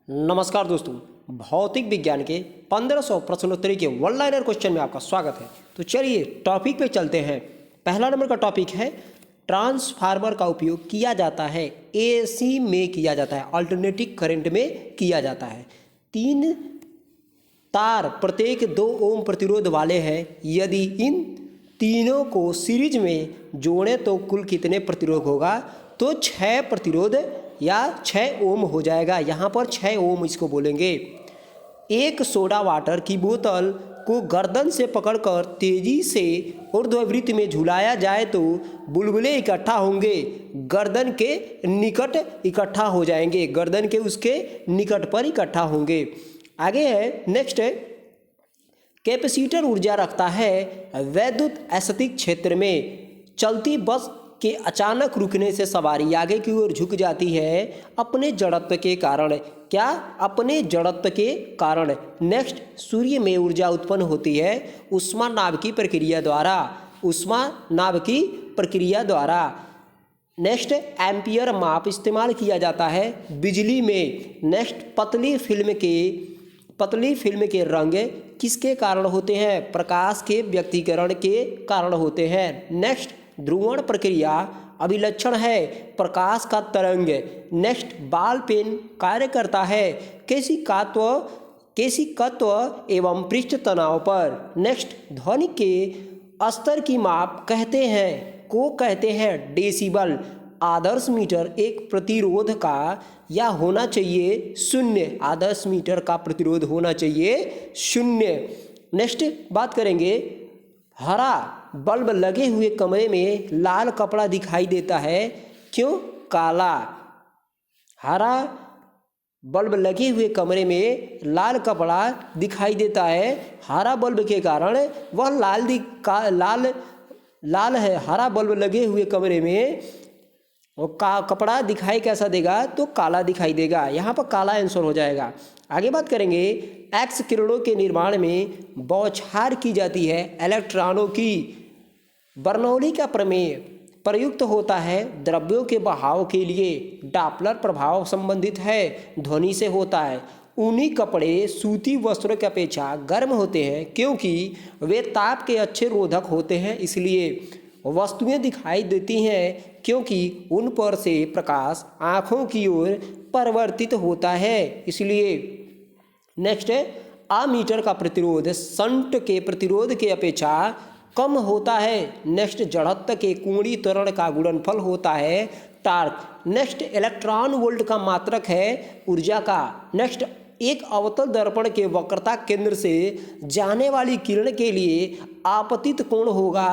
नमस्कार दोस्तों, भौतिक विज्ञान के 1500 प्रश्नोत्तरी के वन लाइनर क्वेश्चन में आपका स्वागत है। तो चलिए टॉपिक पे चलते हैं। पहला नंबर का टॉपिक है ट्रांसफार्मर का उपयोग किया जाता है एसी में किया जाता है, अल्टरनेटिंग करंट में किया जाता है। 3 तार प्रत्येक 2 ओम प्रतिरोध वाले हैं। यदि इन तीनों को सीरीज में जोड़ें तो कुल कितने प्रतिरोध होगा? तो 6 प्रतिरोध या 6 ओम हो जाएगा। यहाँ पर 6 ओम इसको बोलेंगे। एक सोडा वाटर की बोतल को गर्दन से पकड़कर तेजी से ऊर्ध्ववृत्त में झुलाया जाए तो बुलबुले इकट्ठा होंगे, गर्दन के निकट इकट्ठा हो जाएंगे, गर्दन के उसके निकट पर इकट्ठा होंगे। आगे है नेक्स्ट है, कैपेसिटर ऊर्जा रखता है वैद्युत स्थैतिक क्षेत्र में। चलती बस के अचानक रुकने से सवारी आगे की ओर झुक जाती है अपने जड़त्व के कारण। क्या? अपने जड़त्व के कारण। नेक्स्ट, सूर्य में ऊर्जा उत्पन्न होती है ऊष्मा नाव की प्रक्रिया द्वारा, ऊष्मा नाव की प्रक्रिया द्वारा। नेक्स्ट, एम्पियर माप इस्तेमाल किया जाता है बिजली में। नेक्स्ट, पतली फिल्म के रंग किसके कारण होते हैं? प्रकाश के व्यक्तीकरण के कारण होते हैं। नेक्स्ट, ध्रुवण प्रक्रिया अभिलक्षण है प्रकाश का तरंग। नेक्स्ट, बॉल पेन कार्य करता है केशिकत्व एवं पृष्ठ तनाव पर। नेक्स्ट, ध्वनि के स्तर की माप कहते हैं डेसिबल। आदर्श मीटर एक प्रतिरोध का या होना चाहिए 0। आदर्श मीटर का प्रतिरोध होना चाहिए 0। नेक्स्ट बात करेंगे, हरा बल्ब लगे हुए कमरे में लाल कपड़ा दिखाई देता है, क्यों? काला। हरा बल्ब लगे हुए कमरे में लाल कपड़ा दिखाई देता है, हरा बल्ब के कारण वह लाल है। हरा बल्ब लगे हुए कमरे में वो कपड़ा दिखाई कैसा देगा? तो काला दिखाई देगा। यहाँ पर काला आंसर हो जाएगा। आगे बात करेंगे, एक्स किरणों के निर्माण में बौछार की जाती है इलेक्ट्रॉनों की। बर्नौली का प्रमेय प्रयुक्त होता है द्रव्यों के बहाव के लिए। डॉपलर प्रभाव संबंधित है ध्वनि से होता है। ऊनी कपड़े सूती वस्त्रों की अपेक्षा गर्म होते हैं क्योंकि वे ताप के अच्छे रोधक होते हैं, इसलिए वस्तुएं दिखाई देती हैं क्योंकि उन पर से प्रकाश आँखों की ओर परिवर्तित होता है, इसलिए। नेक्स्ट है, अमीटर का प्रतिरोध शंट के प्रतिरोध के अपेक्षा कम होता है। नेक्स्ट, जड़त्व के कोणीय त्वरण का गुणनफल होता है टार्क। नेक्स्ट, इलेक्ट्रॉन वोल्ट का मात्रक है ऊर्जा का। नेक्स्ट, एक अवतल दर्पण के वक्रता केंद्र से जाने वाली किरण के लिए आपतित कोण होगा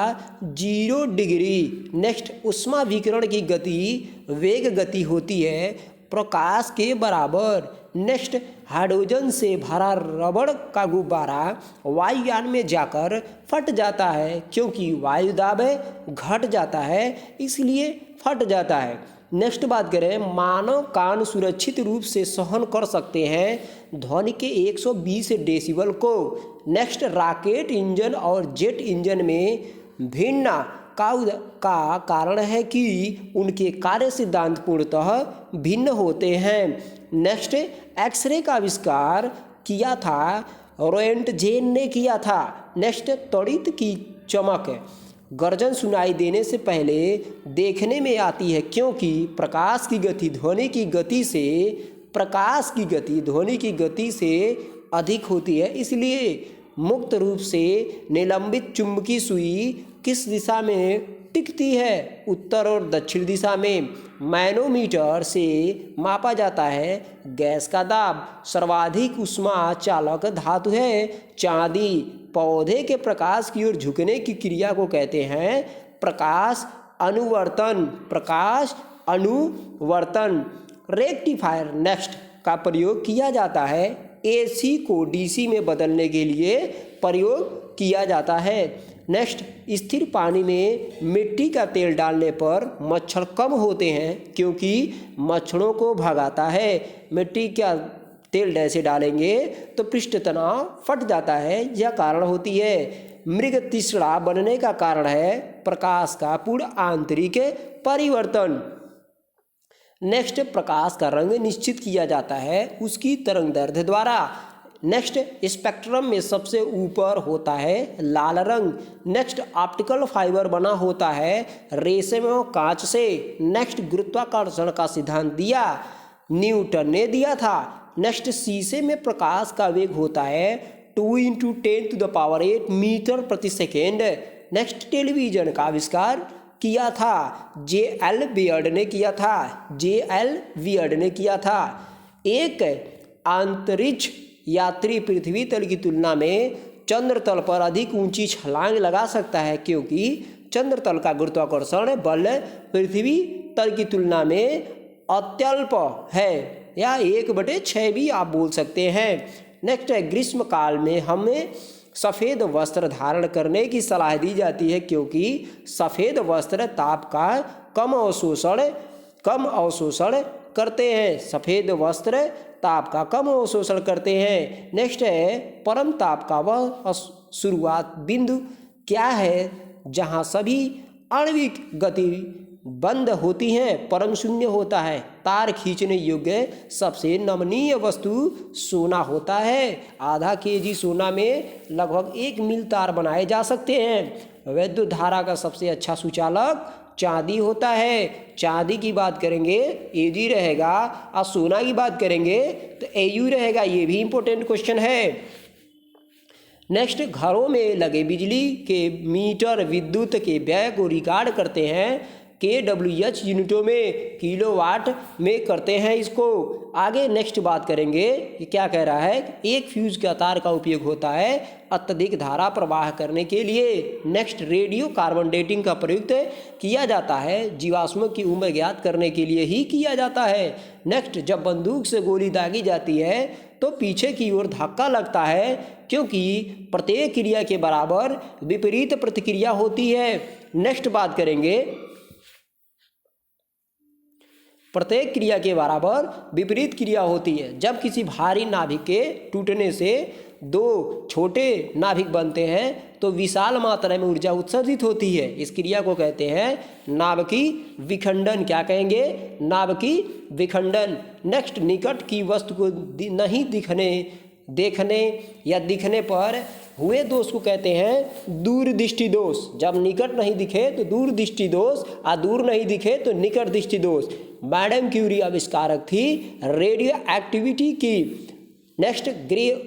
0 डिग्री। नेक्स्ट, ऊष्मा विकिरण की गति वेग गति होती है प्रकाश के बराबर। नेक्स्ट, हाइड्रोजन से भरा रबड़ का गुब्बारा वायुयान में जाकर फट जाता है क्योंकि वायु दाब घट जाता है, इसलिए फट जाता है। नेक्स्ट बात करें, मानव कान सुरक्षित रूप से सहन कर सकते हैं ध्वनि के 120 डेसिबल को। नेक्स्ट, रॉकेट इंजन और जेट इंजन में भिन्न का कारण है कि उनके कार्य सिद्धांत पूर्णतः भिन्न होते हैं। नेक्स्ट, एक्सरे का आविष्कार किया था रोएंटजेन ने किया था। नेक्स्ट, त्वरित की चमक गर्जन सुनाई देने से पहले देखने में आती है क्योंकि प्रकाश की गति ध्वनि की गति से अधिक होती है, इसलिए। मुक्त रूप से निलंबित चुंबकीय सुई किस दिशा में टिकती है? उत्तर और दक्षिण दिशा में। मैनोमीटर से मापा जाता है गैस का दाब। सर्वाधिक ऊष्मा चालक धातु है चांदी। पौधे के प्रकाश की ओर झुकने की क्रिया को कहते हैं प्रकाश अनुवर्तन। रेक्टिफायर नेक्स्ट का प्रयोग किया जाता है एसी को डीसी में बदलने के लिए प्रयोग किया जाता है। नेक्स्ट, स्थिर पानी में मिट्टी का तेल डालने पर मच्छर कम होते हैं क्योंकि मच्छरों को भगाता है। मिट्टी का तेल जैसे डालेंगे तो पृष्ठ तनाव फट जाता है, यह कारण होती है। मृग तीसरा बनने का कारण है प्रकाश का पूर्ण आंतरिक परिवर्तन। नेक्स्ट, प्रकाश का रंग निश्चित किया जाता है उसकी तरंगदैर्ध्य द्वारा। नेक्स्ट, स्पेक्ट्रम में सबसे ऊपर होता है लाल रंग। नेक्स्ट, ऑप्टिकल फाइबर बना होता है रेशम और कांच से। नेक्स्ट, गुरुत्वाकर्षण का सिद्धांत दिया न्यूटन ने दिया था। नेक्स्ट, शीशे में प्रकाश का वेग होता है 2 × 10⁸ मीटर प्रति सेकेंड। नेक्स्ट, टेलीविजन का आविष्कार किया था J.L. बियर्ड ने किया था। J.L. बियर्ड ने किया था। एक अंतरिक्ष यात्री पृथ्वी तल की तुलना में चंद्र तल पर अधिक ऊंची छलांग लगा सकता है क्योंकि चंद्र तल का गुरुत्वाकर्षण बल पृथ्वी तल की तुलना में अत्यल्प है, या 1/6 भी आप बोल सकते हैं। नेक्स्ट है, ग्रीष्म काल में हमें सफ़ेद वस्त्र धारण करने की सलाह दी जाती है क्योंकि सफ़ेद वस्त्र ताप का कम अवशोषण करते हैं। सफ़ेद वस्त्र ताप का कम अवशोषण करते हैं। नेक्स्ट है, परम ताप का वह शुरुआत बिंदु क्या है जहाँ सभी आणविक गति बंद होती हैं, परम शून्य होता है। तार खींचने योग्य सबसे नमनीय वस्तु सोना होता है। आधा kg सोना में लगभग 1 मील तार बनाए जा सकते हैं। वैद्युत धारा का सबसे अच्छा सुचालक चांदी होता है। चांदी की बात करेंगे Ag रहेगा और सोना की बात करेंगे तो Au रहेगा। ये भी इंपॉर्टेंट क्वेश्चन है। नेक्स्ट, घरों में लगे बिजली के मीटर विद्युत के व्यय को रिकॉर्ड करते हैं kWh यूनिटों में, किलोवाट में करते हैं इसको। आगे नेक्स्ट बात करेंगे कि क्या कह रहा है, एक फ्यूज का तार का उपयोग होता है अत्यधिक धारा प्रवाह करने के लिए। नेक्स्ट, रेडियो कार्बन डेटिंग का प्रयुक्त किया जाता है जीवाश्मों की उम्र ज्ञात करने के लिए ही किया जाता है। नेक्स्ट, जब बंदूक से गोली दागी जाती है तो पीछे की ओर धक्का लगता है क्योंकि प्रत्येक क्रिया के बराबर विपरीत प्रतिक्रिया होती है। नेक्स्ट बात करेंगे, प्रत्येक क्रिया के बराबर विपरीत क्रिया होती है। जब किसी भारी नाभिक के टूटने से 2 छोटे नाभिक बनते हैं तो विशाल मात्रा में ऊर्जा उत्सर्जित होती है। इस क्रिया को कहते हैं नाभिकीय विखंडन। क्या कहेंगे? नाभिकीय विखंडन। नेक्स्ट, निकट की वस्तु को नहीं देखने या दिखने पर हुए दोष को कहते हैं दूरदृष्टि दोष। जब निकट नहीं दिखे तो दूरदृष्टि दोष, और दूर नहीं दिखे तो निकट दृष्टि दोष। मैडम क्यूरी आविष्कारक थी रेडियो एक्टिविटी की। नेक्स्ट,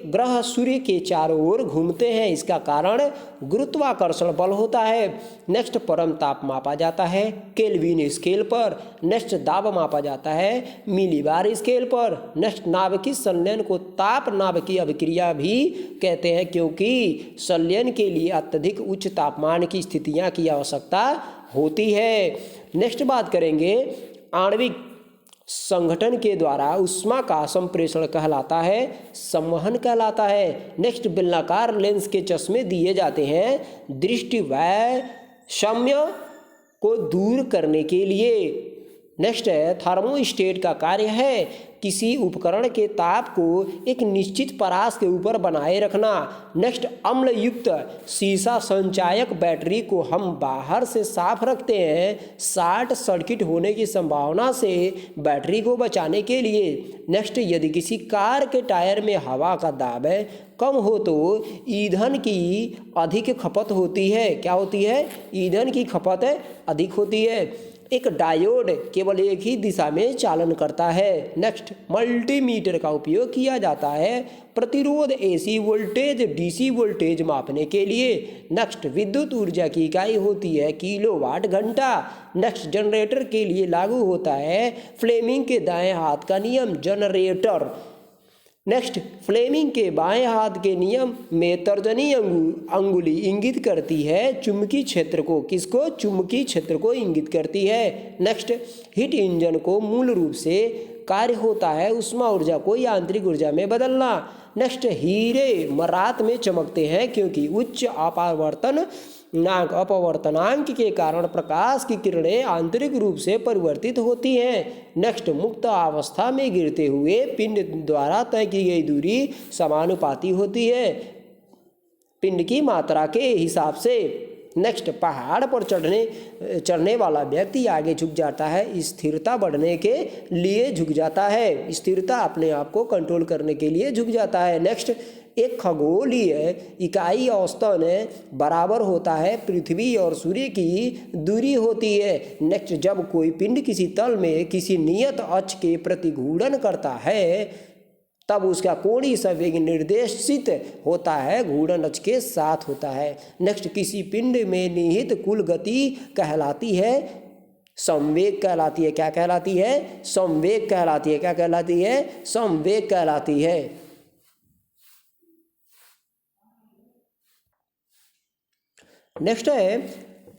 ग्रह सूर्य के चारों ओर घूमते हैं, इसका कारण गुरुत्वाकर्षण बल होता है। नेक्स्ट, परम ताप मापा जाता है केल्विन स्केल पर। नेक्स्ट, दाब मापा जाता है मिलीबार स्केल पर। नेक्स्ट, नाभिकीय संलयन को ताप नाभिकीय अभिक्रिया भी कहते हैं क्योंकि संलयन के लिए अत्यधिक उच्च तापमान की स्थितियां की आवश्यकता होती है। नेक्स्ट बात करेंगे, आणविक संगठन के द्वारा ऊष्मा का संप्रेषण कहलाता है संवहन कहलाता है। नेक्स्ट, बेलनाकार लेंस के चश्मे दिए जाते हैं दृष्टि वैषम्य को दूर करने के लिए। नेक्स्ट है, थर्मोस्टेट का कार्य है किसी उपकरण के ताप को एक निश्चित परास के ऊपर बनाए रखना। नेक्स्ट, अम्ल युक्त शीशा संचायक बैटरी को हम बाहर से साफ रखते हैं शॉर्ट सर्किट होने की संभावना से बैटरी को बचाने के लिए। नेक्स्ट, यदि किसी कार के टायर में हवा का दाब कम हो तो ईंधन की अधिक खपत होती है। क्या होती है? ईंधन की खपत अधिक होती है। एक डायोड केवल एक ही दिशा में चालन करता है। नेक्स्ट, मल्टीमीटर का उपयोग किया जाता है प्रतिरोध AC वोल्टेज DC वोल्टेज मापने के लिए। नेक्स्ट, विद्युत ऊर्जा की इकाई होती है किलोवाट घंटा। नेक्स्ट, जनरेटर के लिए लागू होता है फ्लेमिंग के दाएं हाथ का नियम जनरेटर। नेक्स्ट, फ्लेमिंग के बाएं हाथ के नियम में तर्जनी अंगुली इंगित करती है चुंबकीय क्षेत्र को। किसको? चुंबकीय क्षेत्र को इंगित करती है। नेक्स्ट, हीट इंजन को मूल रूप से कार्य होता है उष्मा ऊर्जा को यांत्रिक ऊर्जा में बदलना। नेक्स्ट, हीरे रात में चमकते हैं क्योंकि उच्च अपवर्तनांक के कारण प्रकाश की किरणें आंतरिक रूप से परिवर्तित होती हैं। नेक्स्ट, मुक्त अवस्था में गिरते हुए पिंड द्वारा तय की गई दूरी समानुपाती होती है पिंड की मात्रा के हिसाब से। नेक्स्ट, पहाड़ पर चढ़ने वाला व्यक्ति आगे झुक जाता है, स्थिरता बढ़ने के लिए झुक जाता है, स्थिरता अपने आप को कंट्रोल करने के लिए झुक जाता है। नेक्स्ट, एक खगोलीय इकाई औसतन बराबर होता है पृथ्वी और सूर्य की दूरी होती है। नेक्स्ट, जब कोई पिंड किसी तल में किसी नियत अक्ष के प्रति घूर्णन करता है तब उसका कोणीय संवेग निर्देशित होता है, घूर्णन अक्ष के साथ होता है। नेक्स्ट, किसी पिंड में निहित कुल गति कहलाती है संवेग कहलाती है। क्या कहलाती है? संवेग कहलाती है। क्या कहलाती है? संवेग कहलाती है। नेक्स्ट है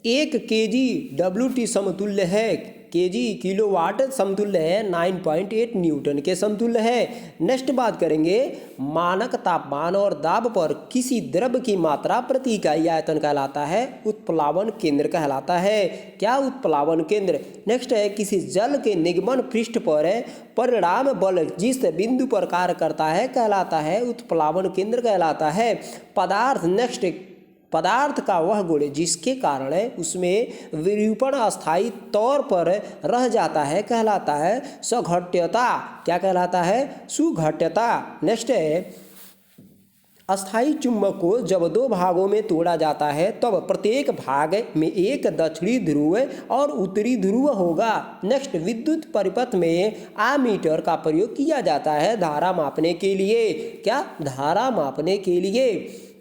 1 kg समतुल्य है, केजी किलोवाट समतुल्य है 9.8 न्यूटन के समतुल्य है। नेक्स्ट बात करेंगे मानक तापमान और दाब पर किसी द्रव की मात्रा प्रति इकाई आयतन कहलाता है उत्प्लावन केंद्र कहलाता है। क्या? उत्प्लावन केंद्र। नेक्स्ट है किसी जल के निगमन पृष्ठ पर परिणाम बल जिस बिंदु पर कार्य करता है कहलाता है उत्प्लावन केंद्र कहलाता है। पदार्थ। नेक्स्ट, पदार्थ का वह गुण जिसके कारण उसमें विरूपण अस्थायी तौर पर रह जाता है कहलाता है सघट्यता। क्या कहलाता है? सुघट्यता। नेक्स्ट है अस्थायी चुंबक को जब 2 भागों में तोड़ा जाता है तब प्रत्येक भाग में एक दक्षिणी ध्रुव और उत्तरी ध्रुव होगा। नेक्स्ट, विद्युत परिपथ में आमीटर का प्रयोग किया जाता है धारा मापने के लिए। क्या? धारा मापने के लिए।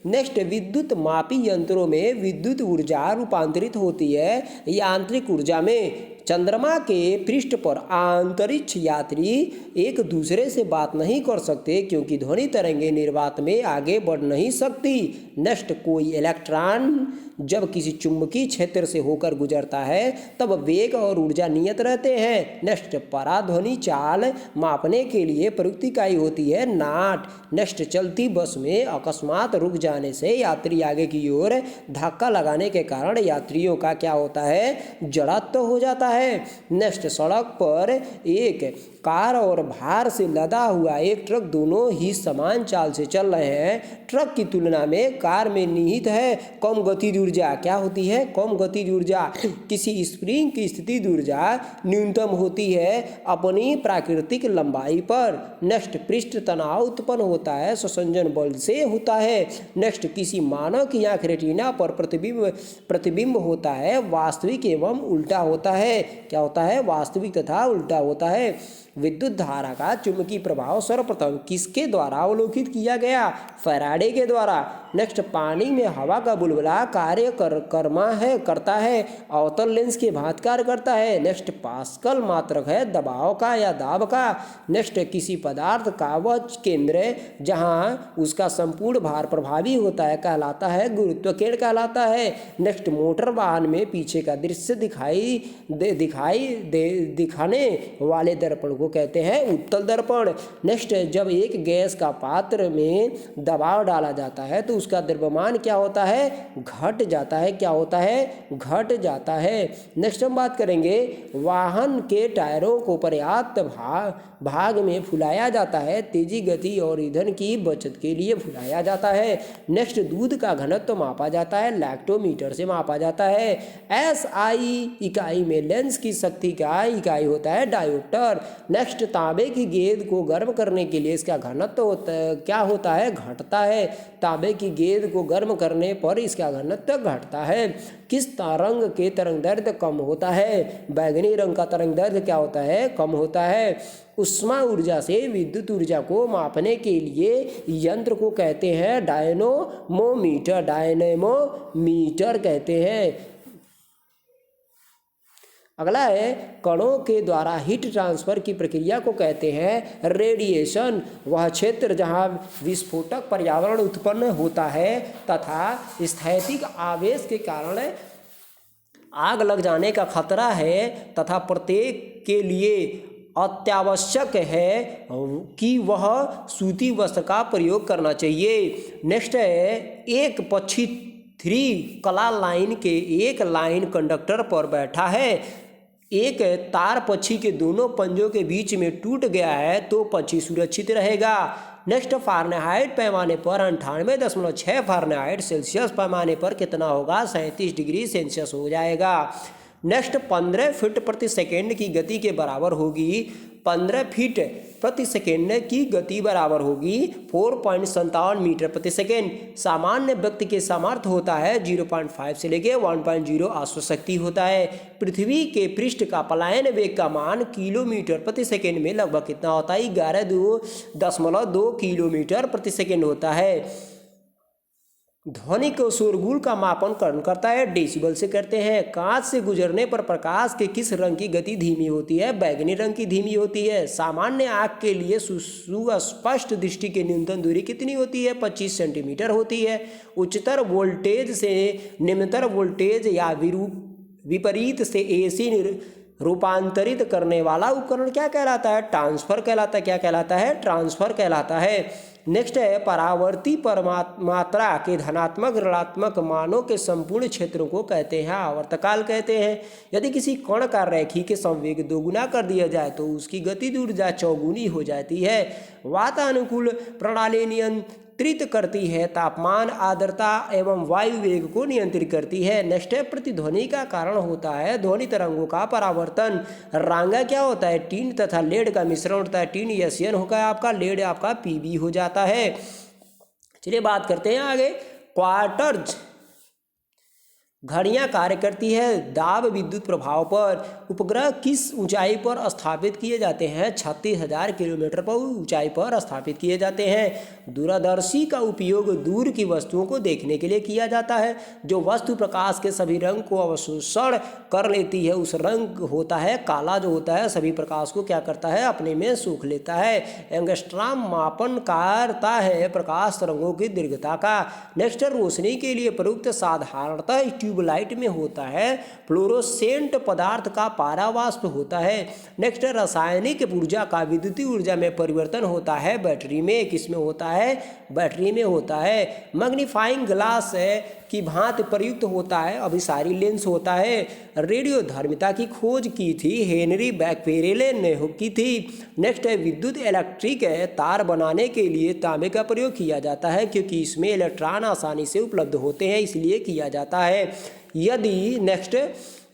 नेक्स्ट, विद्युत मापी यंत्रों में विद्युत ऊर्जा रूपांतरित होती है यांत्रिक ऊर्जा में। चंद्रमा के पृष्ठ पर अंतरिक्ष यात्री एक दूसरे से बात नहीं कर सकते क्योंकि ध्वनि तरंगे निर्वात में आगे बढ़ नहीं सकती। नेक्स्ट, कोई इलेक्ट्रॉन जब किसी चुंबकीय क्षेत्र से होकर गुजरता है तब वेग और ऊर्जा नियत रहते हैं। नेक्स्ट, पराध्वनि चाल मापने के लिए प्रयुक्त इकाई होती है नाट। नेक्स्ट, चलती बस में अकस्मात रुक जाने से यात्री आगे की ओर धक्का लगाने के कारण यात्रियों का क्या होता है? जड़त्व हो जाता है। नेक्स्ट, सड़क पर एक कार और भार से लदा हुआ एक ट्रक दोनों ही समान चाल से चल रहे हैं। ट्रक की तुलना में कार में निहित है कम गतिज ऊर्जा। क्या होती है? कम गतिज ऊर्जा। किसी स्प्रिंग की स्थितिज ऊर्जा न्यूनतम होती है अपनी प्राकृतिक लंबाई पर। नेक्स्ट, पृष्ठ तनाव उत्पन्न होता है स्वसंजन बल से होता है। नेक्स्ट, किसी मानव की आंख रेटिना पर प्रतिबिंब होता है वास्तविक एवं उल्टा होता है। क्या होता है? वास्तविक तथा उल्टा होता है। विद्युत धारा का चुंबकीय प्रभाव सर्वप्रथम किसके द्वारा अवलोकित किया गया? फैराडे के द्वारा। नेक्स्ट, पानी में हवा का बुलबुला कार्य करता है अवतल लेंस के भांति कार्य करता है। नेक्स्ट, पास्कल मात्रक है दबाव का या दाब का। नेक्स्ट, किसी पदार्थ का वह केंद्र जहाँ उसका संपूर्ण भार प्रभावी होता है कहलाता है गुरुत्व केंद्र कहलाता है। नेक्स्ट, मोटर वाहन में पीछे का दृश्य दिखाने वाले दर्पण को कहते हैं उत्तल दर्पण। नेक्स्ट, जब एक गैस का पात्र में दबाव डाला जाता है तो उसका द्रव्यमान क्या होता है? घट जाता है। क्या होता है? घट जाता है। नेक्स्ट हम बात करेंगे वाहन के टायरों को पर्याप्त भाग में फुलाया जाता है तेजी गति और ईंधन की बचत के लिए फुलाया जाता है। नेक्स्ट, दूध का घनत्व मापा जाता है लैक्टोमीटर से मापा जाता है। SI इकाई में लेंस की शक्ति का इकाई होता है डायोप्टर। नेक्स्ट, तांबे की गेंद को गर्म करने के लिए इसका घनत्व क्या होता है? घटता है। तांबे की गेंद को गर्म करने पर इसका घनत्व घटता है। किस रंग के तरंग दैर्ध्य कम होता है? बैंगनी रंग का तरंग दैर्ध्य क्या होता है? कम होता है। उष्मा ऊर्जा से विद्युत ऊर्जा को मापने के लिए यंत्र को कहते हैं डायनोमोमीटर। डायनेमोमीटर कहते हैं। अगला है कणों के द्वारा हीट ट्रांसफर की प्रक्रिया को कहते हैं रेडिएशन। वह क्षेत्र जहां विस्फोटक पर्यावरण उत्पन्न होता है तथा स्थैतिक आवेश के कारण आग लग जाने का खतरा है तथा प्रत्येक के लिए अत्यावश्यक है कि वह सूती वस्त्र का प्रयोग करना चाहिए। नेक्स्ट है एक पक्षी 3 कला लाइन के एक लाइन कंडक्टर पर बैठा है एक तार पक्षी के दोनों पंजों के बीच में टूट गया है तो पक्षी सुरक्षित रहेगा। नेक्स्ट, फ़ारेनहाइट पैमाने पर 98.6 फ़ारेनहाइट सेल्सियस पैमाने पर कितना होगा? 37 डिग्री सेल्सियस हो जाएगा। नेक्स्ट, 15 फीट प्रति सेकेंड की गति के बराबर होगी 15 फीट प्रति सेकेंड की गति बराबर होगी 4.57 मीटर प्रति सेकेंड। सामान्य व्यक्ति के सामर्थ्य होता है 0.5 से लेके 1.0 अश्वशक्ति होता है। पृथ्वी के पृष्ठ का पलायन वेग का मान किलोमीटर प्रति सेकेंड में लगभग कितना होता है? 11.2 किलोमीटर प्रति सेकेंड होता है। ध्वनि को शोरगुल का मापन कौन करता है? डेसिबल से करते हैं। कांच से गुजरने पर प्रकाश के किस रंग की गति धीमी होती है? बैगनी रंग की धीमी होती है। सामान्य आँख के लिए सुस्पष्ट दृष्टि की न्यूनतम दूरी कितनी होती है? 25 सेंटीमीटर होती है। उच्चतर वोल्टेज से निम्नतर वोल्टेज या विपरीत से एसी रूपांतरित करने वाला उपकरण क्या कहलाता है? ट्रांसफर कहलाता है। क्या कहलाता है? ट्रांसफर कहलाता है। नेक्स्ट है, परावर्ती मात्रा के धनात्मक ऋणात्मक मानों के संपूर्ण क्षेत्रों को कहते हैं आवर्तकाल कहते हैं। यदि किसी कण का रैखिक संवेग दोगुना कर दिया जाए तो उसकी गतिज ऊर्जा चौगुनी हो जाती है। वातानुकूल प्रणाली नियंत्रित करती है तापमान, आर्द्रता एवं वायु वेग को नियंत्रित करती है। नेक्स्ट है, प्रतिध्वनि का कारण होता है ध्वनि तरंगों का परावर्तन। रांगा क्या होता है? टीन तथा लेड का मिश्रण होता है। टीन एसियन होगा आपका, लेड आपका पीबी हो जाता है। चलिए बात करते हैं आगे। क्वार्टज घड़ियां कार्य करती है दाब विद्युत प्रभाव पर। उपग्रह किस ऊंचाई पर स्थापित किए जाते हैं? 36,000 किलोमीटर पर ऊंचाई पर स्थापित किए जाते हैं। दूरदर्शी का उपयोग दूर की वस्तुओं को देखने के लिए किया जाता है। जो वस्तु प्रकाश के सभी रंग को अवशोषण कर लेती है उस रंग होता है काला, जो होता है सभी प्रकाश को क्या करता है? अपने में सोख लेता है। एंगस्ट्रॉम मापन करता है प्रकाश तरंगों की दीर्घता का। नेक्स्ट, रोशनी के लिए प्रयुक्त साधारणतः ट्यूबलाइट में होता है फ्लोरोसेंट पदार्थ का पारावाष्प होता है। नेक्स्ट, रासायनिक ऊर्जा का विद्युतीय ऊर्जा में परिवर्तन होता है बैटरी में। किसमें होता है? बैटरी में होता है। मैग्नीफाइंग ग्लास की भांति प्रयुक्त होता है अभिसारी लेंस होता है। रेडियोधर्मिता की खोज की थी हेनरी बैक्वेरेल ने की थी। नेक्स्ट है, विद्युत इलेक्ट्रिक तार बनाने के लिए तांबे का प्रयोग किया जाता है क्योंकि इसमें इलेक्ट्रॉन आसानी से उपलब्ध होते हैं, इसलिए किया जाता है।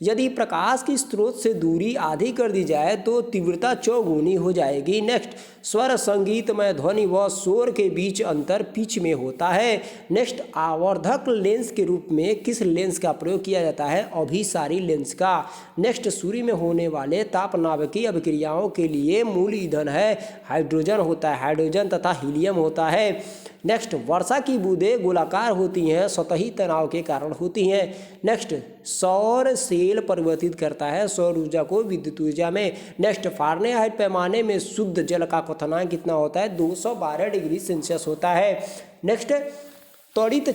यदि प्रकाश की स्रोत से दूरी आधी कर दी जाए तो तीव्रता चौगुनी हो जाएगी। नेक्स्ट, स्वर संगीतमय ध्वनि व शोर के बीच अंतर पिच में होता है। नेक्स्ट, आवर्धक लेंस के रूप में किस लेंस का प्रयोग किया जाता है? अभिसारी लेंस का। नेक्स्ट, सूर्य में होने वाले तापनाभिकीय अभिक्रियाओं के लिए मूल ईंधन है हाइड्रोजन होता है, हाइड्रोजन तथा हीलियम होता है। नेक्स्ट, वर्षा की बूंदें गोलाकार होती हैं, सतही तनाव के कारण होती हैं। नेक्स्ट, सौर सेल परिवर्तित करता है सौर ऊर्जा को विद्युत ऊर्जा में। नेक्स्ट, फ़ारेनहाइट पैमाने में शुद्ध जल का क्वथनांक कितना होता है? 212 डिग्री सेल्सियस होता है। नेक्स्ट, त्वरित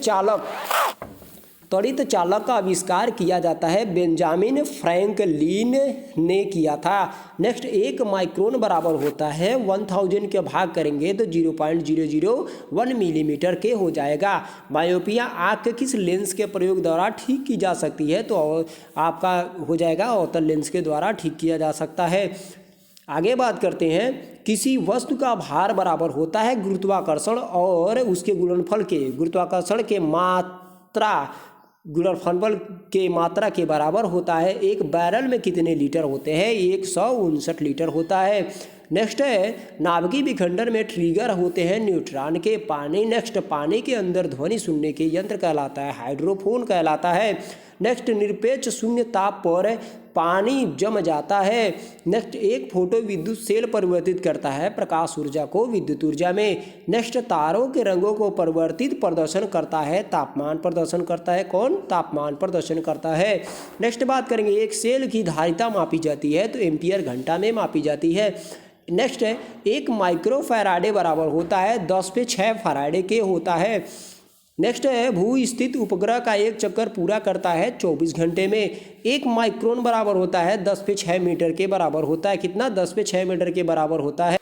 चालक का आविष्कार किया जाता है बेंजामिन फ्रैंकलिन ने किया था। नेक्स्ट, 1 माइक्रोन बराबर होता है 1000 के भाग करेंगे तो 0.001 मिलीमीटर के हो जाएगा। मायोपिया आँख के किस लेंस के प्रयोग द्वारा ठीक की जा सकती है? तो आपका हो जाएगा अवतल लेंस के द्वारा ठीक किया जा सकता है। आगे बात करते हैं, किसी वस्तु का भार बराबर होता है गुरुत्वाकर्षण और उसके गुणनफल के। गुरुत्वाकर्षण के गुणनफल के मात्रा के बराबर होता है। एक बैरल में कितने लीटर होते हैं? 159 लीटर होता है। नेक्स्ट है, नाभिकीय विखंडन में ट्रिगर होते हैं न्यूट्रॉन के। पानी। नेक्स्ट, पानी के अंदर ध्वनि सुनने के यंत्र कहलाता है हाइड्रोफोन कहलाता है। नेक्स्ट, निरपेक्ष शून्य ताप पर पानी जम जाता है। नेक्स्ट, एक फोटो विद्युत सेल परिवर्तित करता है प्रकाश ऊर्जा को विद्युत ऊर्जा में। नेक्स्ट, तारों के रंगों को परिवर्तित प्रदर्शन करता है तापमान प्रदर्शन करता है। कौन? तापमान प्रदर्शन करता है। नेक्स्ट बात करेंगे, एक सेल की धारिता मापी जाती है तो एम्पियर घंटा में मापी जाती है। नेक्स्ट है, 1 माइक्रो फैराडे बराबर होता है 10/6 फैराडे के होता है। नेक्स्ट है, भू स्थित उपग्रह का एक चक्कर पूरा करता है 24 घंटे में। 1 माइक्रोन बराबर होता है 10/6 मीटर के बराबर होता है। कितना? 10/6 मीटर के बराबर होता है।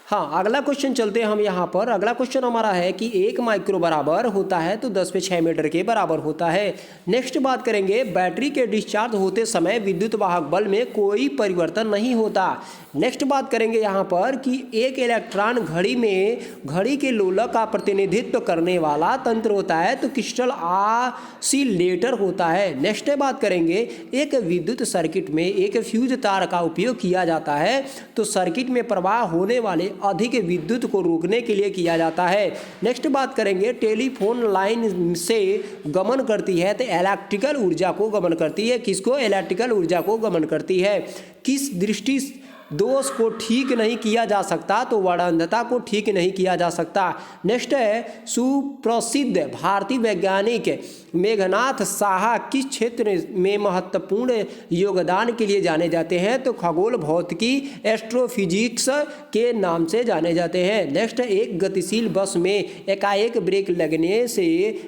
हाँ, अगला क्वेश्चन चलते हैं हम यहाँ पर। अगला क्वेश्चन हमारा है कि 1 माइक्रो बराबर होता है तो 10/6 मीटर के बराबर होता है। नेक्स्ट बात करेंगे, बैटरी के डिस्चार्ज होते समय विद्युत वाहक बल में कोई परिवर्तन नहीं होता। नेक्स्ट बात करेंगे यहाँ पर कि एक इलेक्ट्रॉन घड़ी के लोलक का प्रतिनिधित्व करने वाला तंत्र होता है तो क्रिस्टल ऑसिलेटर होता है। नेक्स्ट बात करेंगे, एक विद्युत सर्किट में एक फ्यूज तार का उपयोग किया जाता है तो सर्किट में प्रवाह होने वाले अधिक विद्युत को रोकने के लिए किया जाता है। नेक्स्ट बात करेंगे, टेलीफोन लाइन से गमन करती है तो इलेक्ट्रिकल ऊर्जा को गमन करती है। किसको? इलेक्ट्रिकल ऊर्जा को गमन करती है। किस दृष्टि दोष को ठीक नहीं किया जा सकता तो वर्णनता को ठीक नहीं किया जा सकता। नेक्स्ट है, सुप्रसिद्ध भारतीय वैज्ञानिक मेघनाथ साहा किस क्षेत्र में महत्वपूर्ण योगदान के लिए जाने जाते हैं तो खगोल भौतिकी एस्ट्रोफिजिक्स के नाम से जाने जाते हैं। नेक्स्ट, एक गतिशील बस में एकाएक ब्रेक लगने से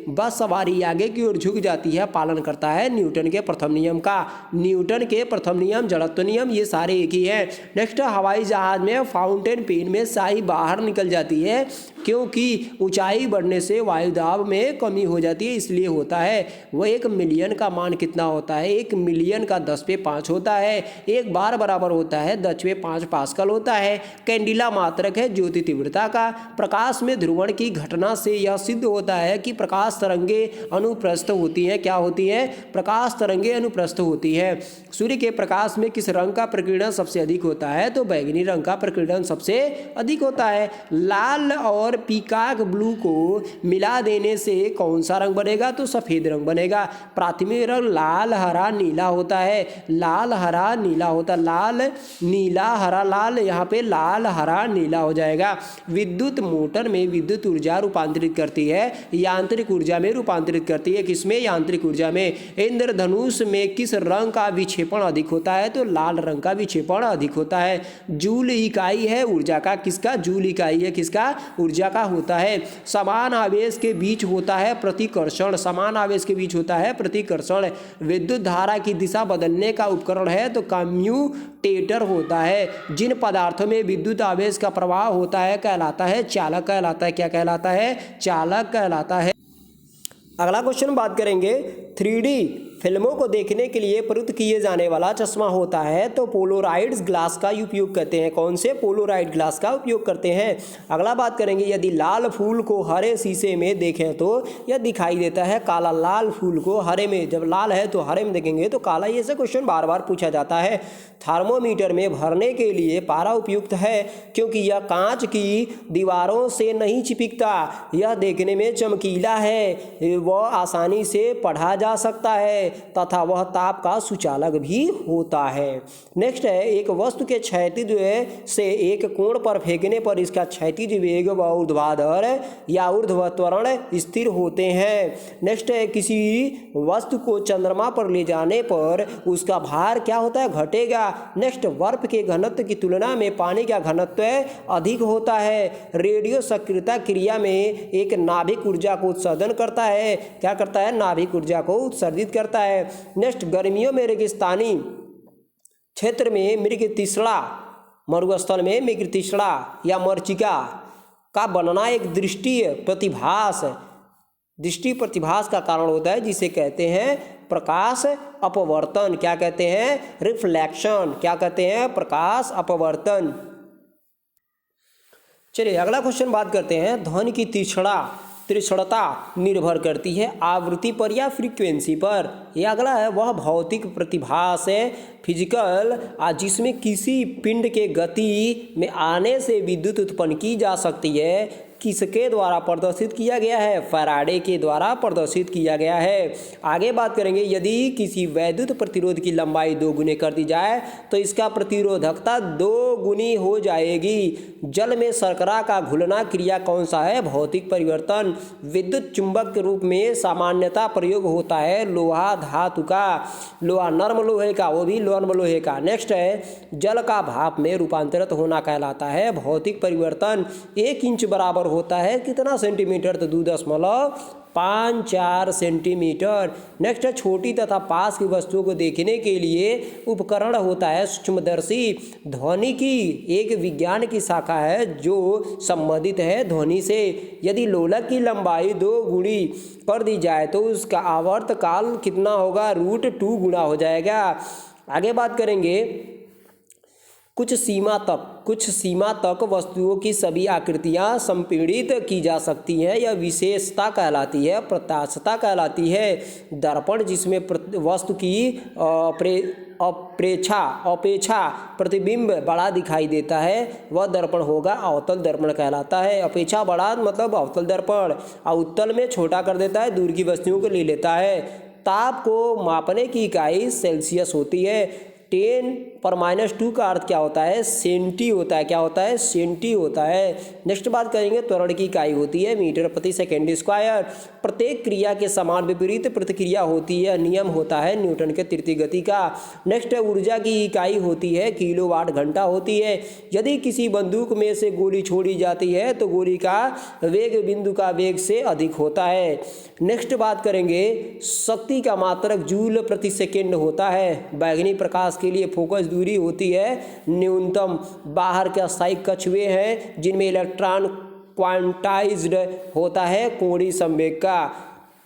बस सवारी आगे की ओर झुक जाती है, पालन करता है न्यूटन के प्रथम नियम का। न्यूटन के प्रथम नियम, जड़त्व नियम, ये सारे एक ही है। नेक्स्ट, हवाई जहाज में फाउंटेन पेन में स्याही बाहर निकल जाती है क्योंकि ऊंचाई बढ़ने से वायुदाब में कमी हो जाती है, इसलिए होता है। वह 1 मिलियन का मान कितना होता है? 1 मिलियन का 10/5 होता है। 1 बार बराबर होता है 10/5 पास्कल होता है। कैंडिला मात्रक है ज्योति तीव्रता का। प्रकाश में ध्रुवण की घटना से यह सिद्ध होता है कि प्रकाश तरंगे अनुप्रस्थ होती हैं। क्या होती है? प्रकाश तरंगे अनुप्रस्थ होती है। सूर्य के प्रकाश में किस रंग का प्रकीर्णन सबसे अधिक होता है तो बैंगनी रंग का प्रकीर्णन सबसे अधिक होता है। लाल और पीकॉक ब्लू को मिला देने से कौन सा रंग बनेगा तो सफेद रंग बनेगा। प्राथमिक रंग लाल हरा नीला होता है। लाल हरा नीला होता, लाल नीला हरा लाल, यहाँ पे लाल हरा नीला हो जाएगा। विद्युत मोटर में विद्युत ऊर्जा रूपांतरित करती है, यांत्रिक ऊर्जा में रूपांतरित करती है। किसमें? यांत्रिक ऊर्जा में। इंद्रधनुष में किस रंग का विक्षेपण अधिक होता है तो लाल रंग का विक्षेपण अधिक होता है। जूल इकाई है ऊर्जा का, किसका? जूल इकाई है किसका? ऊर्जा का होता है। समान आवेश के बीच होता है प्रतिकर्षण, समान आवेश के बीच होता है प्रतिकर्षण। विद्युत धारा की दिशा बदलने का उपकरण है तो कम्यूटेटर होता है। जिन पदार्थों में विद्युत आवेश का प्रवाह होता है कहलाता है चालक कहलाता है। क्या कहलाता है? चालक कहलाता है। अगला क्वेश्चन बात करेंगे, 3D फिल्मों को देखने के लिए प्रयुक्त किए जाने वाला चश्मा होता है तो पोलोराइड्स ग्लास का उपयोग करते हैं। कौन से? पोलोराइड ग्लास का उपयोग करते हैं। अगला बात करेंगे, यदि लाल फूल को हरे शीशे में देखें तो यह दिखाई देता है काला। लाल फूल को हरे में, जब लाल है तो हरे में देखेंगे तो काला। ये ऐसे क्वेश्चन बार बार पूछा जाता है। थर्मोमीटर में भरने के लिए पारा उपयुक्त है क्योंकि यह कांच की दीवारों से नहीं चिपकता, यह देखने में चमकीला है, वह आसानी से पढ़ा जा सकता है तथा वह ताप का सुचालक भी होता है। नेक्स्ट है, एक वस्तु के क्षैतिज से एक कोण पर फेंकने पर इसका क्षैतिज वेग व ऊर्ध्वाधर या ऊर्ध्वत्वरण स्थिर होते हैं। नेक्स्ट है, किसी वस्तु को चंद्रमा पर ले जाने पर उसका भार क्या होता है? घटेगा। नेक्स्ट, बर्फ के घनत्व की तुलना में पानी का घनत्व अधिक होता है। रेडियो सक्रियता क्रिया में एक नाभिक ऊर्जा को उत्सर्जन करता है। क्या करता है? नाभिक ऊर्जा को उत्सर्जित करता है। नेक्स्ट, गर्मियों में रेगिस्तानी क्षेत्र में मृगतृष्णा, मरुस्थल में मृगतृष्णा या मरीचिका का बनना एक दृष्टि प्रतिभास का कारण होता है जिसे कहते हैं प्रकाश अपवर्तन। क्या कहते हैं? रिफ्लेक्शन। क्या कहते हैं? प्रकाश अपवर्तन। चलिए अगला क्वेश्चन बात करते हैं, ध्वनि की तीक्ष्णता निर्भर करती है आवृत्ति पर या फ्रीक्वेंसी पर। यह अगला है, वह भौतिक प्रतिभास है फिजिकल जिसमें किसी पिंड के गति में आने से विद्युत उत्पन्न की जा सकती है। किसके द्वारा प्रदर्शित किया गया है? फैराडे के द्वारा प्रदर्शित किया गया है। आगे बात करेंगे, यदि किसी वैद्युत प्रतिरोध की लंबाई 2 गुनी कर दी जाए तो इसका प्रतिरोधकता 2 गुनी हो जाएगी। जल में शर्करा का घुलना क्रिया कौन सा है? भौतिक परिवर्तन। विद्युत चुंबक के रूप में सामान्यतः प्रयोग होता है लोहा धातु का, लोहा नर्म लोहे का, वो भी नर्म लोहे का। नेक्स्ट है, जल का भाप में रूपांतरित होना कहलाता है भौतिक परिवर्तन। 1 इंच बराबर बराबर होता है कितना सेंटीमीटर, तो 2.54 सेंटीमीटर। नेक्स्ट है छोटी तथा पास की वस्तुओं को देखने के लिए उपकरण होता है सूक्ष्मदर्शी। ध्वनिकी एक विज्ञान की शाखा है जो संबंधित है ध्वनि से। यदि लोलक की लंबाई 2 गुणी कर दी जाए तो उसका आवर्त काल कितना होगा, √2 गुना हो जाएगा। आगे बात करेंगे कुछ सीमा तक वस्तुओं की सभी आकृतियां संपीड़ित की जा सकती हैं। यह विशेषता कहलाती है प्रत्यास्थता कहलाती है। दर्पण जिसमें वस्तु की अपेक्षा प्रतिबिंब बड़ा दिखाई देता है वह दर्पण होगा अवतल दर्पण कहलाता है। अपेक्षा बड़ा मतलब अवतल दर्पण, और उत्तल में छोटा कर देता है, दूर की वस्तुओं को ले लेता है। ताप को मापने की इकाई सेल्सियस होती है। 10⁻² का अर्थ क्या होता है, सेंटी होता है। क्या होता है, सेंटी होता है। नेक्स्ट बात करेंगे त्वरण की इकाई होती है मीटर प्रति सेकेंड स्क्वायर। प्रत्येक क्रिया के समान विपरीत प्रतिक्रिया होती है, नियम होता है न्यूटन के तृतीय गति का। नेक्स्ट है ऊर्जा की इकाई होती है किलोवाट घंटा होती है। यदि किसी बंदूक में से गोली छोड़ी जाती है तो गोली का वेग बिंदु का वेग से अधिक होता है। नेक्स्ट बात करेंगे शक्ति का मात्रक जूल प्रति सेकेंड होता है। बैगनी प्रकाश के लिए फोकस दूरी होती है न्यूनतम। बाहर के अस्थायी कछुए हैं जिनमें इलेक्ट्रॉन क्वांटाइज्ड होता है कोणीय संवेग का।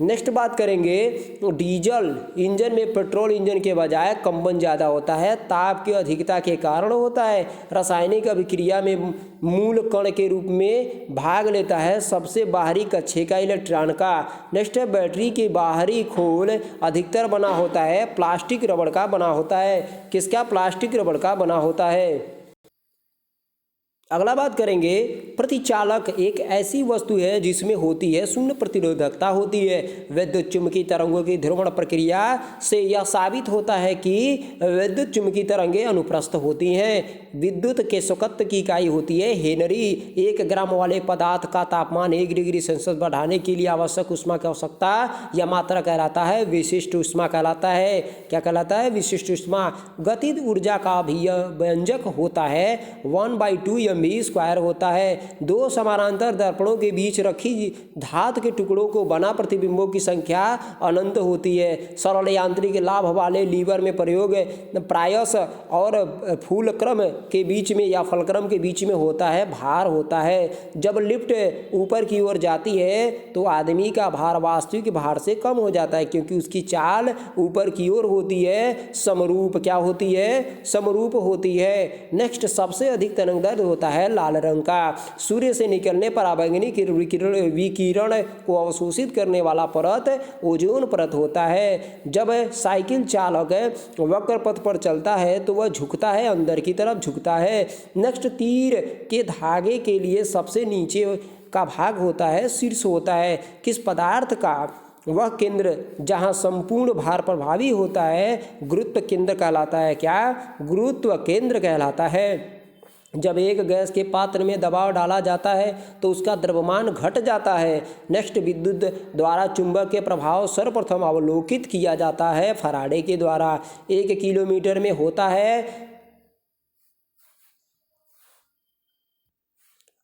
नेक्स्ट बात करेंगे डीजल इंजन में पेट्रोल इंजन के बजाय कंपन ज़्यादा होता है, ताप की अधिकता के कारण होता है। रासायनिक अभिक्रिया में मूल कण के रूप में भाग लेता है सबसे बाहरी कक्षे का इलेक्ट्रॉन का। नेक्स्ट है बैटरी के बाहरी खोल अधिकतर बना होता है प्लास्टिक रबड़ का बना होता है। किसका, प्लास्टिक रबड़ का बना होता है। अगला बात करेंगे प्रतिचालक एक ऐसी वस्तु है जिसमें होती है शून्य प्रतिरोधकता होती है। विद्युत चुम्बकीय तरंगों की ध्रुवण प्रक्रिया से यह साबित होता है कि विद्युत चुम्बकीय तरंगें अनुप्रस्थ होती हैं। विद्युत के शक्ति की इकाई होती है हेनरी। 1 ग्राम वाले पदार्थ का तापमान 1 डिग्री सेल्सियस बढ़ाने के लिए आवश्यक ऊष्मा की आवश्यकता यह मात्रा कहलाता है विशिष्ट ऊष्मा कहलाता है। क्या कहलाता है, विशिष्ट ऊष्मा। गतिज ऊर्जा का भी व्यंजक होता है 1/2 mv² होता है। 2 समानांतर दर्पणों के बीच रखी धातु के टुकड़ों को बना प्रतिबिंबों की संख्या अनंत होती है। सरल यांत्रिक लाभ वाले लीवर में प्रयोग प्रायस और फूलक्रम के बीच में या फलक्रम के बीच में होता है भार होता है। जब लिफ्ट ऊपर की ओर जाती है तो आदमी का भार वास्तविक भार से कम हो जाता है क्योंकि उसकी चाल ऊपर की ओर होती है समरूप। क्या होती है, समरूप होती है। नेक्स्ट सबसे अधिक तरंगदैर्घ्य होता है लाल रंग का। सूर्य से निकलने पर आवर्तनीय विकिरण को अवशोषित करने वाला परत ओजोन परत होता है। जब साइकिल चालक वक्र पथ पर चलता है तो वह झुकता है, अंदर की तरफ झुकता है। नेक्स्ट तीर के धागे के लिए सबसे नीचे का भाग होता है शीर्ष होता है। किस पदार्थ का, वह केंद्र जहां संपूर्ण भार प्रभावी होता है गुरुत्व केंद्र कहलाता है। क्या, गुरुत्व केंद्र कहलाता है। जब एक गैस के पात्र में दबाव डाला जाता है तो उसका द्रव्यमान घट जाता है। नेक्स्ट विद्युत द्वारा चुंबक के प्रभाव सर्वप्रथम अवलोकित किया जाता है फैराडे के द्वारा। 1 किलोमीटर में होता है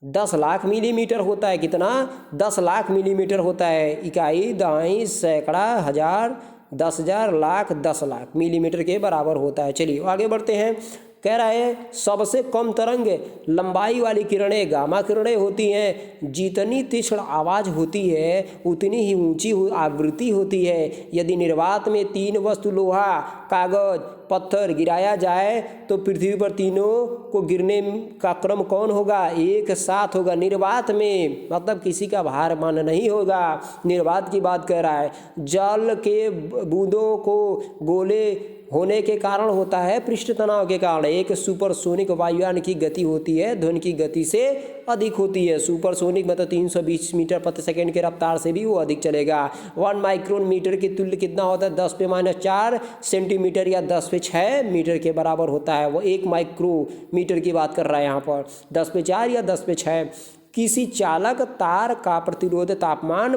10 लाख मिलीमीटर होता है। कितना, 10 लाख मिलीमीटर होता है। इकाई दहाई सैकड़ा हजार 10,000 लाख 10 लाख मिलीमीटर के बराबर होता है। चलिए आगे बढ़ते हैं। कह रहा है सबसे कम तरंग लंबाई वाली किरणें गामा किरणें होती हैं। जितनी तीक्ष्ण आवाज़ होती है उतनी ही ऊंची आवृत्ति होती है। यदि निर्वात में 3 वस्तु लोहा कागज पत्थर गिराया जाए तो पृथ्वी पर तीनों को गिरने का क्रम कौन होगा, एक साथ होगा। निर्वात में मतलब किसी का भार मान नहीं होगा। निर्वात की बात कर रहा है। जल के बूंदों को गोले होने के कारण होता है पृष्ठ तनाव के कारण। एक सुपरसोनिक वायुयान की गति होती है ध्वनि की गति से अधिक होती है। सुपरसोनिक मतलब 320 मीटर प्रति सेकंड के रफ्तार से भी वो अधिक चलेगा। 1 माइक्रोन मीटर की तुल्य कितना होता है, 10⁻⁴ सेंटीमीटर या 10�6 मीटर के बराबर होता है। वो 1 माइक्रोमीटर की बात कर रहा है यहाँ पर, 10⁻⁴ या 10�6। किसी चालक तार का प्रतिरोध तापमान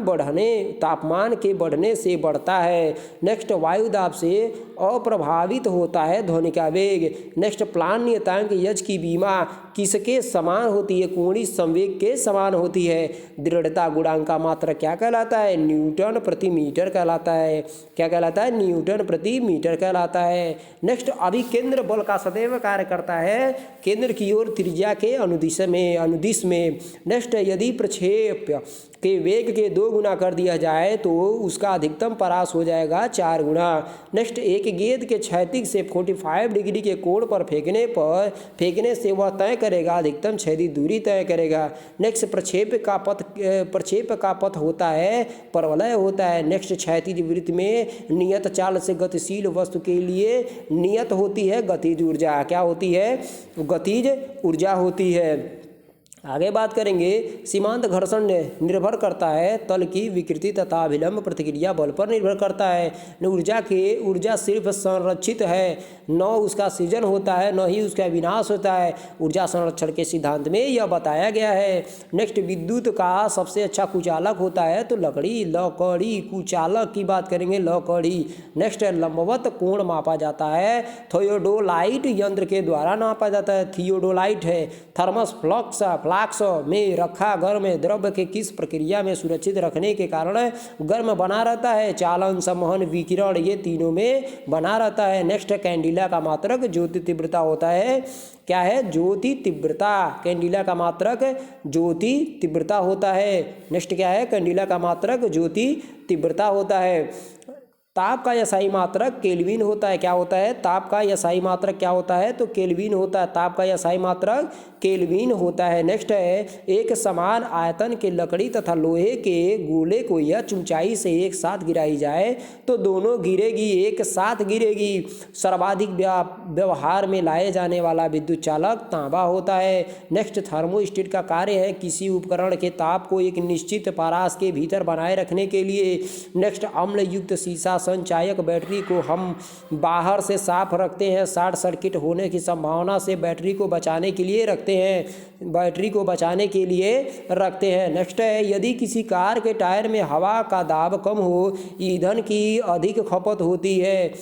के बढ़ने से बढ़ता है। नेक्स्ट, वायु दाब से अप्रभावित होता है ध्वनि का वेग। नेक्स्ट, प्लान नियतांक यज की बीमा किसके समान होती है? कोणीय संवेग के समान होती है। दृढ़ता गुणांक का मात्रक क्या कहलाता है? न्यूटन प्रति मीटर कहलाता है। क्या कहलाता है? न्यूटन प्रति मीटर कहलाता है। नेक्स्ट, अभिकेंद्र बल का सदैव कार्य करता है केंद्र की ओर त्रिज्या के अनुदिश में। नेक्स्ट, यदि प्रक्षेप के वेग के 2 गुना कर दिया जाए तो उसका अधिकतम परास हो जाएगा 4 गुना। नेक्स्ट, एक गेंद के क्षैतिज से 45 डिग्री के कोण पर फेंकने से वह तय करेगा अधिकतम छेदी दूरी तय करेगा। नेक्स्ट, प्रक्षेप का पथ होता है परवलय होता है। नेक्स्ट, क्षैतिज वृत्त में नियत चाल से गतिशील वस्तु के लिए नियत होती है गतिज ऊर्जा। क्या होती है? गतिज ऊर्जा होती है। आगे बात करेंगे, सीमांत घर्षण निर्भर करता है तल की विकृति तथा अभिलंब प्रतिक्रिया बल पर निर्भर करता है। ऊर्जा सिर्फ संरक्षित है, न उसका सृजन होता है न ही उसका विनाश होता है। ऊर्जा संरक्षण के सिद्धांत में यह बताया गया है। नेक्स्ट, विद्युत का सबसे अच्छा कुचालक होता है तो लकड़ी कुचालक की बात करेंगे, लकड़ी। नेक्स्ट, लंबवत कोण मापा जाता है थियोडोलाइट यंत्र के द्वारा नापा जाता है। थियोडोलाइट है। थर्मस फ्लास्क में रखा गर्म द्रव्य के किस प्रक्रिया में सुरक्षित रखने के कारण गर्म बना रहता है? चालन, संवहन, विकिरण, ये तीनों में बना रहता है। नेक्स्ट, कैंडिला का मात्रक ज्योति तीव्रता होता है। क्या है? ज्योति तीव्रता। कैंडिला का मात्रक ज्योति तीव्रता होता है। नेक्स्ट क्या है? कैंडिला का मात्रक ज्योति तीव्रता होता है। ताप का एसआई मात्रक केल्विन होता है। क्या होता है? ताप का एसआई मात्रक क्या होता है? तो केल्विन होता है। ताप का एसआई मात्रक केल्विन होता है। नेक्स्ट है, एक समान आयतन के लकड़ी तथा लोहे के गोले को यह ऊंचाई से एक साथ गिराई जाए तो दोनों एक साथ गिरेगी। सर्वाधिक व्यवहार में लाए जाने वाला विद्युत चालक तांबा होता है। नेक्स्ट, थर्मोस्टेट का कार्य है किसी उपकरण के ताप को एक निश्चित पारास के भीतर बनाए रखने के लिए। नेक्स्ट, अम्ल युक्त शीशा संचायक बैटरी को हम बाहर से साफ रखते हैं। शॉर्ट सर्किट होने की संभावना से बैटरी को बचाने के लिए रखते हैं। नेक्स्ट है, यदि किसी कार के टायर में हवा का दाब कम हो, ईंधन की अधिक खपत होती है।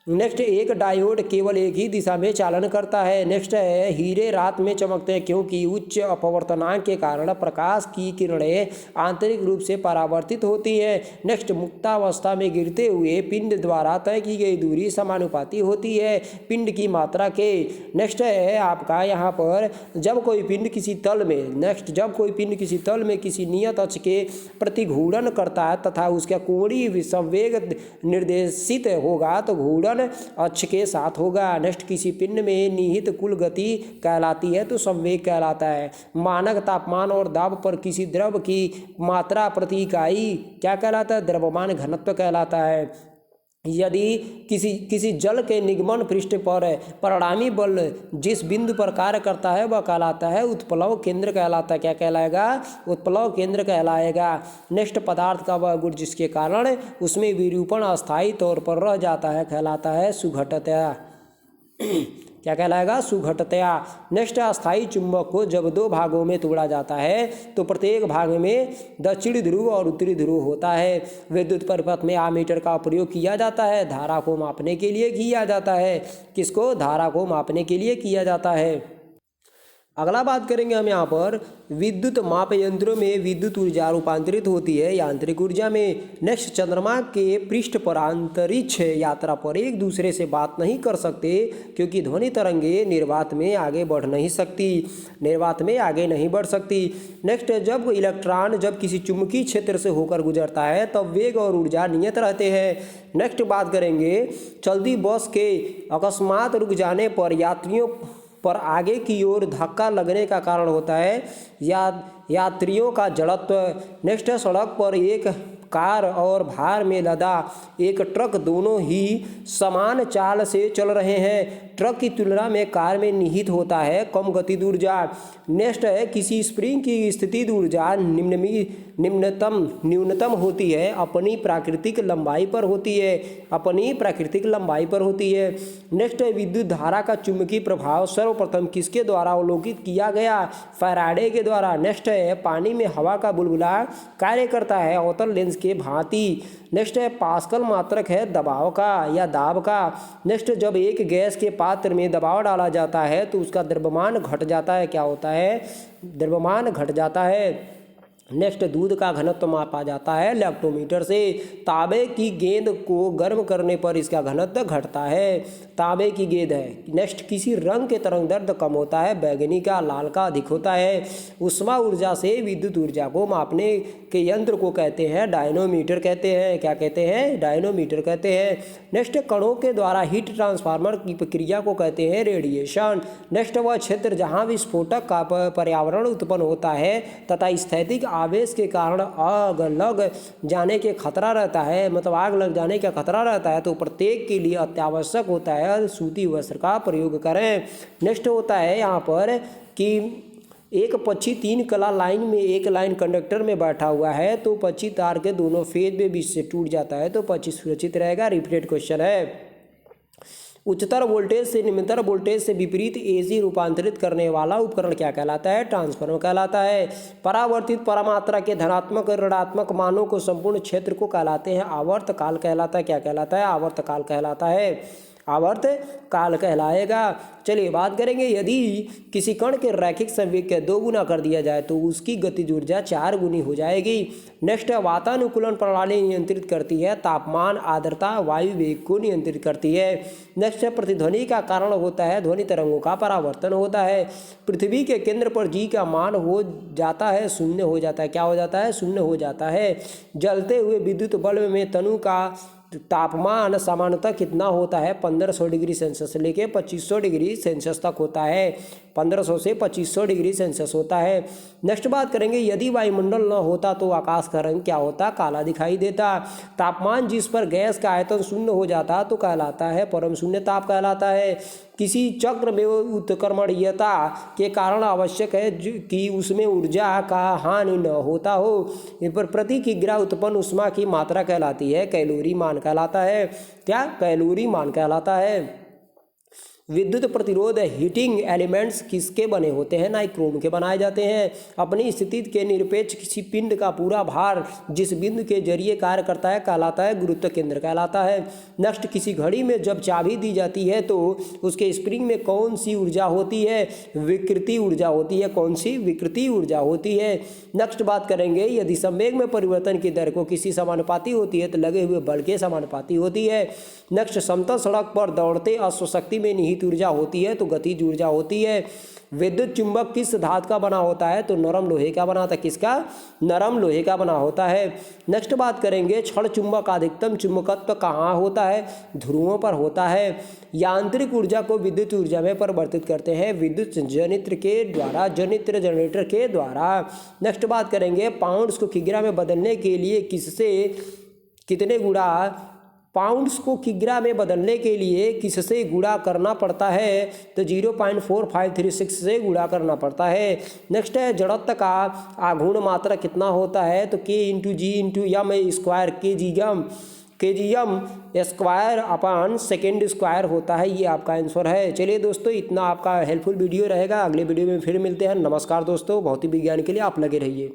नेक्स्ट, एक डायोड केवल एक ही दिशा में चालन करता है। नेक्स्ट है, हीरे रात में चमकते हैं क्योंकि उच्च अपवर्तनांक के कारण प्रकाश की किरणें आंतरिक रूप से परावर्तित होती है। नेक्स्ट, मुक्तावस्था में गिरते हुए पिंड द्वारा तय की गई दूरी समानुपाती होती है पिंड की मात्रा के। नेक्स्ट है आपका यहाँ पर, जब कोई पिंड किसी तल में किसी नियत अक्ष के प्रति घूर्णन करता है तथा उसका कोणीय संवेग निर्देशित होगा तो घूर्णन अक्ष के साथ होगा। नेक्स्ट, किसी पिंड में निहित कुल गति कहलाती है तो संवेग कहलाता है। मानक तापमान और दाब पर किसी द्रव की मात्रा प्रति इकाई क्या कहलाता है? द्रव्यमान घनत्व कहलाता है। यदि किसी जल के निगमन पृष्ठ पर परिणामी बल जिस बिंदु पर कार्य करता है वह कहलाता है उत्प्लव केंद्र कहलाता है। क्या कहलाएगा? उत्प्लव केंद्र कहलाएगा। नेक्स्ट, पदार्थ का वह गुण जिसके कारण उसमें विरूपण अस्थायी तौर पर रह जाता है कहलाता है सुघटतया। क्या कहलाएगा? सुघटतया। नेक्स्ट, अस्थायी चुंबक को जब 2 भागों में तोड़ा जाता है तो प्रत्येक भाग में दक्षिणी ध्रुव और उत्तरी ध्रुव होता है। विद्युत परिपथ में आमीटर का प्रयोग किया जाता है, धारा को मापने के लिए किया जाता है। किसको? धारा को मापने के लिए किया जाता है। अगला बात करेंगे हम यहाँ पर, विद्युत माप यंत्रों में विद्युत ऊर्जा रूपांतरित होती है यांत्रिक ऊर्जा में। नेक्स्ट, चंद्रमा के पृष्ठ पर अंतरिक्ष यात्रा पर एक दूसरे से बात नहीं कर सकते क्योंकि ध्वनि तरंगे निर्वात में आगे नहीं बढ़ सकती। नेक्स्ट, जब इलेक्ट्रॉन किसी चुंबकीय क्षेत्र से होकर गुजरता है तब वेग और ऊर्जा नियत रहते हैं। नेक्स्ट बात करेंगे, चलती बस के अकस्मात रुक जाने पर यात्रियों पर आगे की ओर धक्का लगने का कारण होता है यात्रियों का जड़त्व। नेक्स्ट, सड़क पर एक कार और भार में लदा एक ट्रक दोनों ही समान चाल से चल रहे हैं। ट्रक की तुलना में कार में निहित होता है कम गतिज ऊर्जा। नेक्स्ट है, किसी स्प्रिंग की स्थितिज ऊर्जा न्यूनतम होती है अपनी प्राकृतिक लंबाई पर होती है। नेक्स्ट है, विद्युत धारा का चुंबकीय प्रभाव सर्वप्रथम किसके द्वारा अवलोकित किया गया? फैराडे के द्वारा। नेक्स्ट है, है पानी में हवा का बुलबुला कार्य करता है अवतल लेंस के भांति। नेक्स्ट है पास्कल मात्रक है दबाव का या दाब का। नेक्स्ट जब एक गैस के पात्र में दबाव डाला जाता है तो उसका द्रव्यमान घट जाता है। क्या होता है? द्रव्यमान घट जाता है। नेक्स्ट दूध का घनत्व मापा जाता है लैक्टोमीटर से। तांबे की गेंद को गर्म करने पर इसका घनत्व घटता है। तांबे की गेंद है। नेक्स्ट किसी रंग के तरंग दैर्ध्य कम होता है, बैगनी का लाल का अधिक होता है। ऊष्मा ऊर्जा से विद्युत ऊर्जा को मापने के यंत्र को कहते हैं डायनोमीटर कहते हैं। क्या कहते हैं? डायनोमीटर कहते हैं। नेक्स्ट कणों के द्वारा हीट ट्रांसफार्मर की प्रक्रिया को कहते हैं रेडिएशन। नेक्स्ट वह क्षेत्र जहाँ विस्फोटक का पर्यावरण उत्पन्न होता है तथा स्थैतिक आवेश के कारण आग लग जाने के खतरा रहता है, मतलब आग लग जाने का खतरा रहता है, तो प्रत्येक के लिए अत्यावश्यक होता है सूती वस्त्र का प्रयोग करें। नेक्स्ट होता है यहाँ पर कि एक पक्षी 3 कला लाइन में एक लाइन कंडक्टर में बैठा हुआ है तो पक्षी तार के दोनों फेज में बीच से टूट जाता है तो पक्षी सुरक्षित रहेगा। रिपीटेड क्वेश्चन है। उच्चतर वोल्टेज से निम्नतर वोल्टेज से विपरीत एसी रूपांतरित करने वाला उपकरण क्या कहलाता है? ट्रांसफार्मर कहलाता है। परावर्तित परामात्रा के धनात्मक और ऋणात्मक मानों को संपूर्ण क्षेत्र को कहलाते हैं आवर्तकाल कहलाता है। क्या कहलाता है? आवर्तकाल कहलाता है। आवर्त काल कहलाएगा। चलिए बात करेंगे यदि किसी कण के रैखिक संवेग के 2 गुना कर दिया जाए तो उसकी गतिज ऊर्जा 4 गुनी हो जाएगी। नेक्स्ट वातानुकूलन प्रणाली नियंत्रित करती है तापमान, आर्द्रता, वायु वेग को नियंत्रित करती है। नेक्स्ट प्रतिध्वनि का कारण होता है ध्वनि तरंगों का परावर्तन होता है। पृथ्वी के केंद्र पर जी का मान हो जाता है 0 हो जाता है। क्या हो जाता है? 0 हो जाता है। जलते हुए विद्युत बल्ब में तनु का तापमान सामान्यतः कितना होता है? 1500 डिग्री सेल्सियस से लेके 2500 डिग्री सेल्सियस तक होता है। 1500 से 2500 डिग्री सेल्सियस होता है। नेक्स्ट बात करेंगे यदि वायुमंडल न होता तो आकाश का रंग क्या होता? काला दिखाई देता। तापमान जिस पर गैस का आयतन 0 हो जाता तो कहलाता है परम शून्य ताप कहलाता है। किसी चक्र में उत्क्रमणीयता के कारण आवश्यक है कि उसमें ऊर्जा का हानि न होता हो। इस पर प्रति किग्रा उत्पन्न ऊष्मा की मात्रा कहलाती है कैलोरी मान कहलाता है। क्या? कैलोरी मान कहलाता है। विद्युत प्रतिरोध हीटिंग एलिमेंट्स किसके बने होते हैं? नाइक्रोम के बनाए जाते हैं। अपनी स्थिति के निरपेक्ष किसी पिंड का पूरा भार जिस बिंदु के जरिए कार्य करता है कहलाता है गुरुत्व केंद्र कहलाता है। नेक्स्ट किसी घड़ी में जब चाबी दी जाती है तो उसके स्प्रिंग में कौन सी ऊर्जा होती है? विकृति ऊर्जा होती है। कौन सी? विकृति ऊर्जा होती है। नेक्स्ट बात करेंगे यदि संवेग में परिवर्तन की दर को किसी समानुपाती होती है तो लगे हुए बल के समानुपाती होती है। नेक्स्ट समतल सड़क पर दौड़ते अश्वशक्ति में निहित ऊर्जा होती है तो गतिज ऊर्जा होती है। विद्युत चुंबक किस धातु का बना होता है? तो नरम लोहे का बना होता है। किसका? नरम लोहे का बना होता है। नेक्स्ट बात करेंगे क्षण चुंबक का अधिकतम चुंबकत्व कहाँ होता है? ध्रुवों पर होता है। यांत्रिक ऊर्जा को विद्युत ऊर्जा में परिवर्तित करते हैं विद्युत जनित्र के द्वारा, जनरेटर के द्वारा। नेक्स्ट बात करेंगे पाउंड्स को किग्रा में बदलने के लिए किससे कितने गुणा पाउंड्स को किग्रा में बदलने के लिए किससे गुणा करना पड़ता है? तो 0.4536 से गुणा करना पड़ता है। नेक्स्ट है जड़त्व का आघूर्ण मात्रा कितना होता है? तो K × G × M square kgm square upon second square होता है। ये आपका आंसर है। चलिए दोस्तों इतना आपका हेल्पफुल वीडियो रहेगा। अगले वीडियो में फिर मिलते हैं। नमस्कार दोस्तों। भौतिक विज्ञान के लिए आप लगे रहिए।